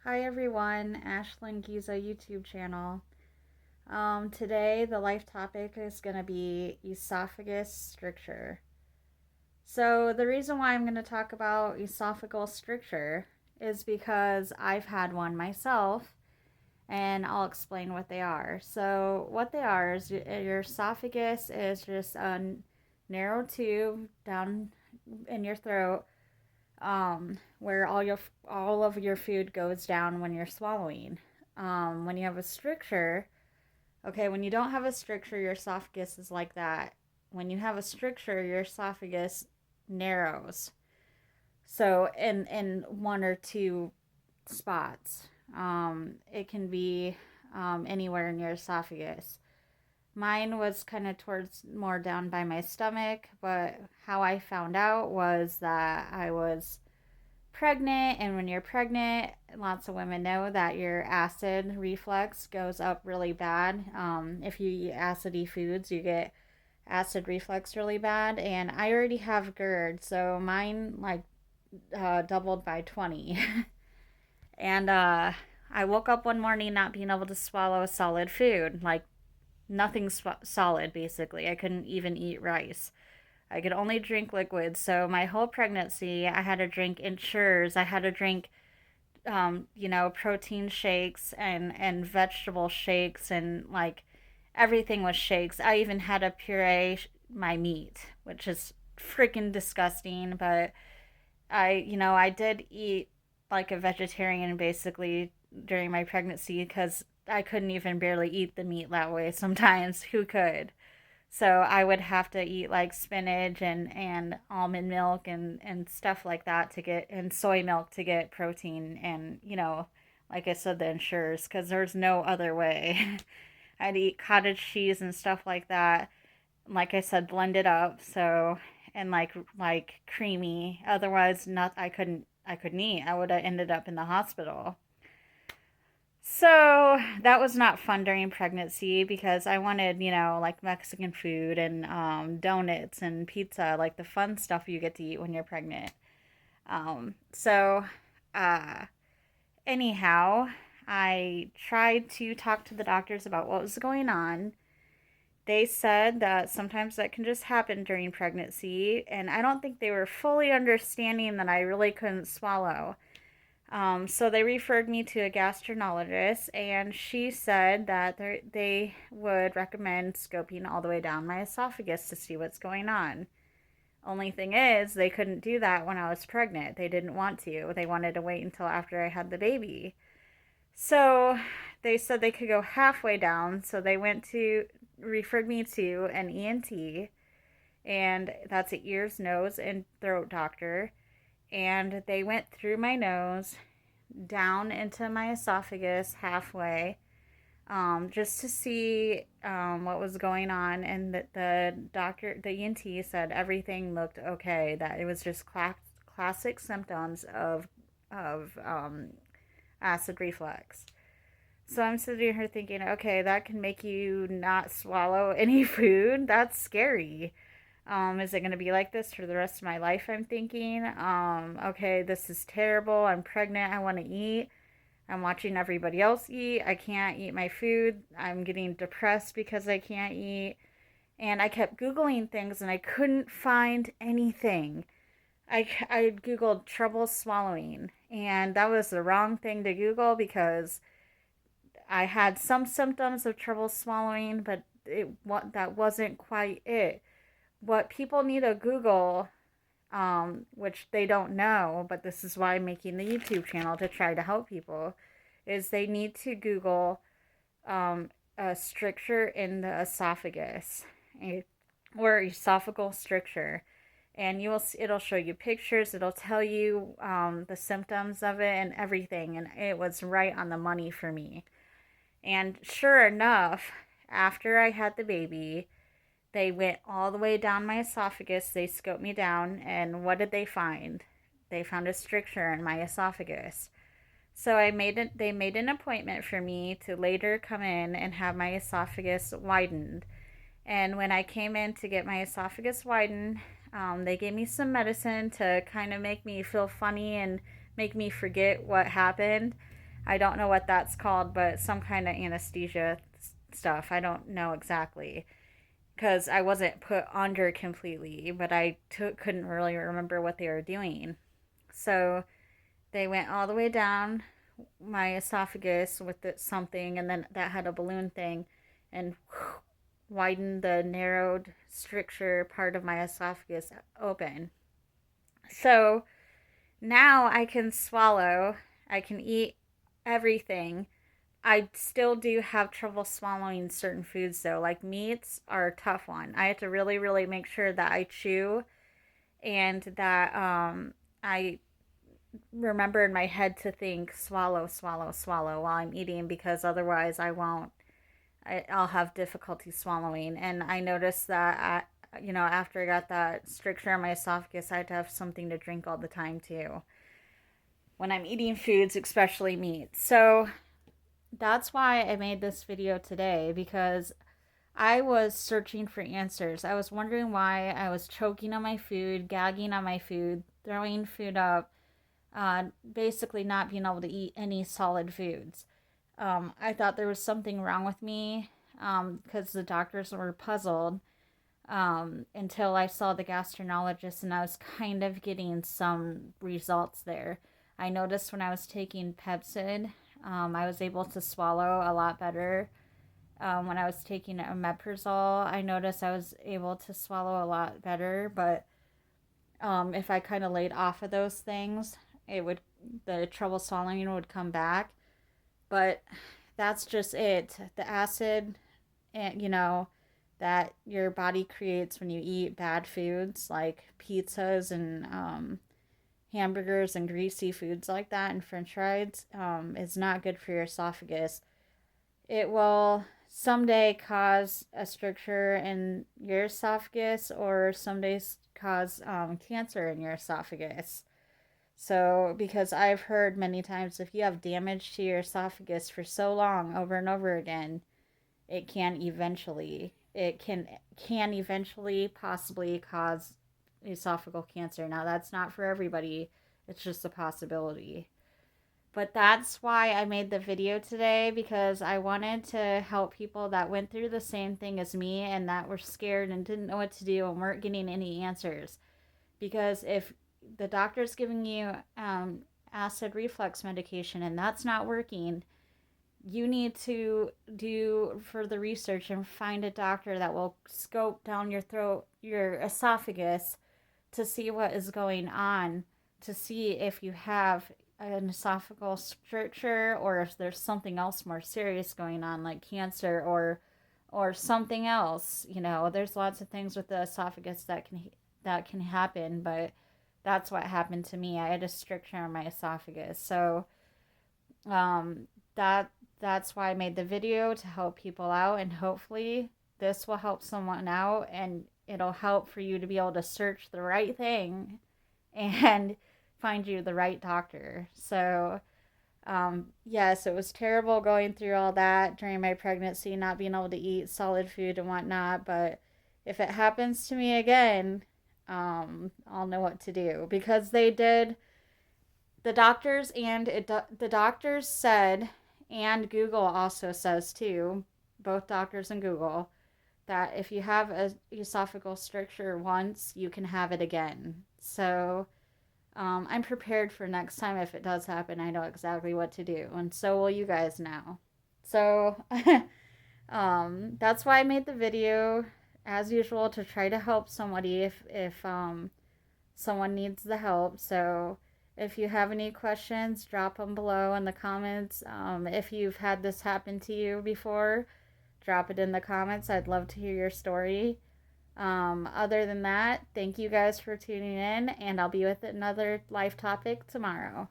Hi everyone, Ashlyn Giza YouTube channel. Today the life topic is going to be esophagus stricture. So the reason why I'm going to talk about esophageal stricture is because I've had one myself, and I'll explain what they are. So what they are is your esophagus is just a narrow tube down in your throat, where all of your food goes down when you're swallowing. When you have a stricture, okay, when you don't have a stricture, your esophagus is like that. When you have a stricture, your esophagus narrows. So in one or two spots, it can be anywhere in your esophagus. Mine was kind of towards more down by my stomach, but how I found out was that I was pregnant, and when you're pregnant, lots of women know that your acid reflux goes up really bad. If you eat acidy foods, you get acid reflux really bad, and I already have GERD, so mine doubled by 20. And I woke up one morning not being able to swallow solid food, like nothing solid basically. I couldn't even eat rice. I could only drink liquids. So my whole pregnancy, I had to drink Ensures. I had to drink, protein shakes and vegetable shakes, and like everything was shakes. I even had to puree my meat, which is freaking disgusting. But I did eat like a vegetarian basically during my pregnancy because I couldn't even barely eat the meat that way sometimes. Who could? So I would have to eat like spinach and almond milk and stuff like that to get, and soy milk to get protein, and like I said, the Ensures, because there's no other way. I'd eat cottage cheese and stuff like that. Like I said, blend it up, so, and like creamy. Otherwise, not I couldn't eat. I would have ended up in the hospital. So that was not fun during pregnancy because I wanted, like Mexican food and donuts and pizza, like the fun stuff you get to eat when you're pregnant. So, uh, anyhow, I tried to talk to the doctors about what was going on. They said that sometimes that can just happen during pregnancy, and I don't think they were fully understanding that I really couldn't swallow. So they referred me to a gastroenterologist, and she said that they would recommend scoping all the way down my esophagus to see what's going on. Only thing is, they couldn't do that when I was pregnant. They didn't want to. They wanted to wait until after I had the baby. So they said they could go halfway down. So they referred me to an ENT, and that's an ears, nose, and throat doctor. And they went through my nose down into my esophagus halfway, just to see what was going on. And the doctor, the ENT, said everything looked okay. That it was just classic symptoms of acid reflux. So I'm sitting here thinking, okay, that can make you not swallow any food. That's scary. Is it going to be like this for the rest of my life? I'm thinking, okay, this is terrible. I'm pregnant. I want to eat. I'm watching everybody else eat. I can't eat my food. I'm getting depressed because I can't eat. And I kept Googling things and I couldn't find anything. I Googled trouble swallowing, and that was the wrong thing to Google because I had some symptoms of trouble swallowing, but that wasn't quite it. What people need to Google, which they don't know, but this is why I'm making the YouTube channel to try to help people, is they need to Google a stricture in the esophagus, or esophageal stricture, and it'll show you pictures. It'll tell you the symptoms of it and everything, and it was right on the money for me. And sure enough, after I had the baby, they went all the way down my esophagus. They scoped me down, and what did they find? They found a stricture in my esophagus. So they made an appointment for me to later come in and have my esophagus widened. And when I came in to get my esophagus widened, they gave me some medicine to kind of make me feel funny and make me forget what happened. I don't know what that's called, but some kind of anesthesia stuff. I don't know exactly because I wasn't put under completely, but couldn't really remember what they were doing. So they went all the way down my esophagus with something, and then that had a balloon thing, and widened the narrowed stricture part of my esophagus open. So now I can swallow, I can eat everything. I still do have trouble swallowing certain foods though, like meats are a tough one. I have to really, really make sure that I chew and that I remember in my head to think swallow, swallow, swallow while I'm eating because otherwise I won't. I'll have difficulty swallowing. And I noticed that, after I got that stricture on my esophagus, I had to have something to drink all the time too when I'm eating foods, especially meat. So that's why I made this video today because I was searching for answers. I was wondering why I was choking on my food, gagging on my food, throwing food up, basically not being able to eat any solid foods. I thought there was something wrong with me because the doctors were puzzled until I saw the gastroenterologist and I was kind of getting some results there. I noticed when I was taking Pepcid, I was able to swallow a lot better. When I was taking omeprazole, I noticed I was able to swallow a lot better. But if I kind of laid off of those things, the trouble swallowing would come back. But that's just it. The acid, and that your body creates when you eat bad foods like pizzas and hamburgers and greasy foods like that and french fries is not good for your esophagus. It will someday cause a stricture in your esophagus or someday cause cancer in your esophagus. So, because I've heard many times if you have damage to your esophagus for so long over and over again, it can eventually possibly cause esophageal cancer. Now, that's not for everybody. It's just a possibility. But that's why I made the video today because I wanted to help people that went through the same thing as me and that were scared and didn't know what to do and weren't getting any answers. Because if the doctor's giving you acid reflux medication and that's not working, you need to do further research and find a doctor that will scope down your throat, your esophagus, to see what is going on, to see if you have an esophageal stricture or if there's something else more serious going on like cancer or something else. There's lots of things with the esophagus that can happen, but that's what happened to me. I had a stricture on my esophagus. So um that's why I made the video, to help people out, and hopefully this will help someone out and it'll help for you to be able to search the right thing and find you the right doctor. So yes, it was terrible going through all that during my pregnancy, not being able to eat solid food and whatnot. But if it happens to me again, I'll know what to do because the doctors said, and Google also says too, both doctors and Google, that if you have a esophageal stricture once, you can have it again. So I'm prepared for next time if it does happen. I know exactly what to do, and so will you guys now. So that's why I made the video, as usual, to try to help somebody if someone needs the help. So if you have any questions, drop them below in the comments. If you've had this happen to you before, drop it in the comments. I'd love to hear your story. Other than that, thank you guys for tuning in, and I'll be with another life topic tomorrow.